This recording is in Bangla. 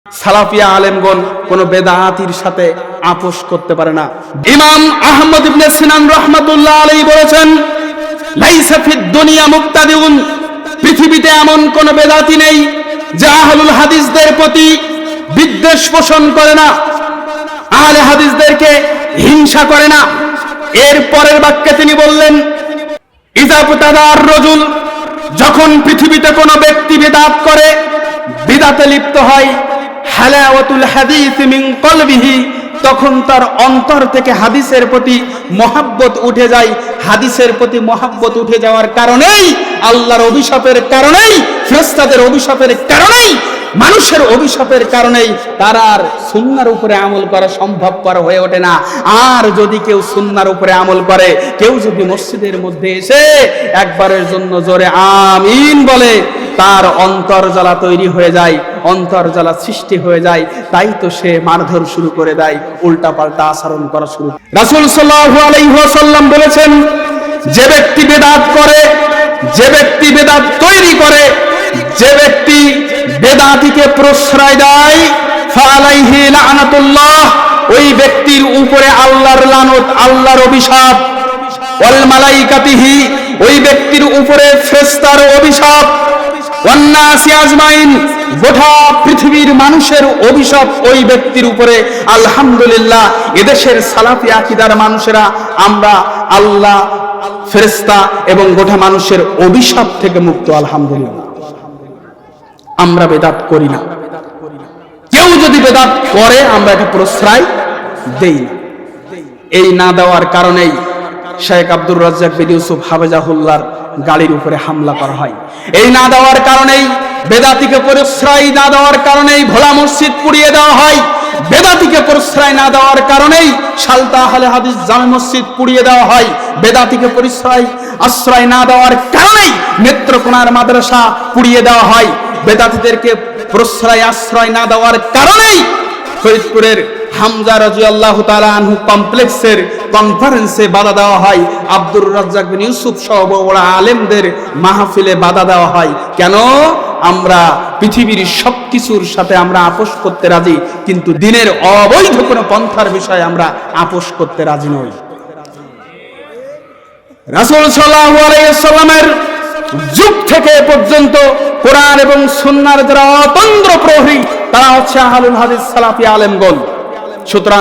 সালাফিয়া আলেমগণ কোন বেদাতির সাথে আপোষ করতে পারে না। ইমাম আহমদ ইবনে সিনান রাহমাতুল্লাহ আলাইহি বলেছেন, লাইসা ফিদ দুনিয়া মুবতাদিউন, পৃথিবীতে এমন কোন বেদাতি নেই যে আহলুল হাদিসদের প্রতি বিদ্বেষ পোষণ করে না, আহলে হাদিসদেরকে হিংসা করে না। এর পরের বাক্যে তিনি বললেন, ইযা বুতাদার রাজুল, যখন পৃথিবীতে কোনো ব্যক্তি বিদআত করে, বিদআতে লিপ্ত হয়, হালাওয়াতুল হাদিস মিন কলবিহি, তখন তার অন্তর থেকে হাদিসের প্রতি মহব্বত উঠে যায়। হাদিসের প্রতি মহব্বত উঠে যাওয়ার কারণেই, আল্লাহর অভিশাপের কারণেই, ফেরেশতাদের অভিশাপের কারণেই, মানুষের অভিশাপের কারণেই তার আর সুন্নাহর উপরে আমল করা সম্ভবপর হয়ে ওঠে না। আর যদি কেউ সুন্নাহর উপরে আমল করে, কেউ যদি মসজিদের মধ্যে এসে একবারের জন্য জোরে আমিন বলে, তার অন্তর্জালা তৈরি হয়ে যায়, অন্তর্জালা সৃষ্টি হয়ে যায়। তাই তো সে মারধর শুরু করে দেয়, উল্টাপাল্টা আচরণ করা শুরু। রাসূল সাল্লাল্লাহু আলাইহি ওয়াসাল্লাম বলেছেন, যে ব্যক্তি বেদাত করে, যে ব্যক্তি বেদাত তৈরি করে, যে ব্যক্তি বেদাতিকে প্রশ্রয় দেয়, ফালাইহি লানাতুল্লাহ, ওই ব্যক্তির উপরে আল্লাহর লানত, আল্লাহর অভিশাপ, ওয়াল মালাইকাতিহি, ওই ব্যক্তির উপরে ফেরেশতার অভিশাপ, ওয়ান নাসি আজমাইন, গোটা পৃথিবীর মানুষের অভিশাপ ওই ব্যক্তির উপরে। আলহামদুলিল্লাহ, এদেশের সালাফি আকীদার মানুষেরা আমরা আল্লাহ, ফেরেশতা এবং গোটা মানুষের অভিশাপ থেকে মুক্ত। আলহামদুলিল্লাহ, আমরা বেদাত করি না। কেউ যদি বেদাত করে, আমরা এটা প্রশ্রয় দেই না। এই না দেওয়ার কারণেই শেখ আব্দুর রাজ্জাক বিন ইউসুফ হাফেজাহুল্লাহর গাড়ির উপরে হামলা করা হয়। এই না দেওয়ার কারণেই, বেদাতিকে প্রশ্রয় না দেওয়ার কারণেই ভোলা মসজিদ পুড়িয়ে দেওয়া হয়। বেদাতিকে প্রশ্রয় না দেওয়ার কারণেই শালতা আহলে হাদিস জামে মসজিদ পুড়িয়ে দেওয়া হয়। বেদাতিকে আশ্রয় না দেওয়ার কারণেই নেত্রকোনার মাদ্রাসা পুড়িয়ে দেওয়া হয়। বেদাতিদেরকে প্রশ্রয় আশ্রয় না দেওয়ার কারণেই ফরিদপুরের হামজা রাদিয়াল্লাহু তাআলা আনহু কমপ্লেক্সের কনফারেন্সে বাধা দেওয়া হয়। আব্দুর রাজ্জাক বিন ইউসুফ সহ বড় আলেমদের মাহফিলে বাধা দেওয়া হয়। কেন? আমরা পৃথিবীর সবকিছুর সাথে আমরা আপোষ করতে রাজি, কিন্তু দ্বীনের অবৈধ কোনো পন্থার বিষয়ে আমরা আপোষ করতে রাজি নই। রাসূল সাল্লাল্লাহু আলাইহি ওয়াসাল্লামের যুগ থেকে পর্যন্ত কোরআন এবং সুন্নাহর যারা অতন্দ্র প্রহরী, তারা হচ্ছে আহলুল হাদিস সালাফি আলেমগণ। সুতরাং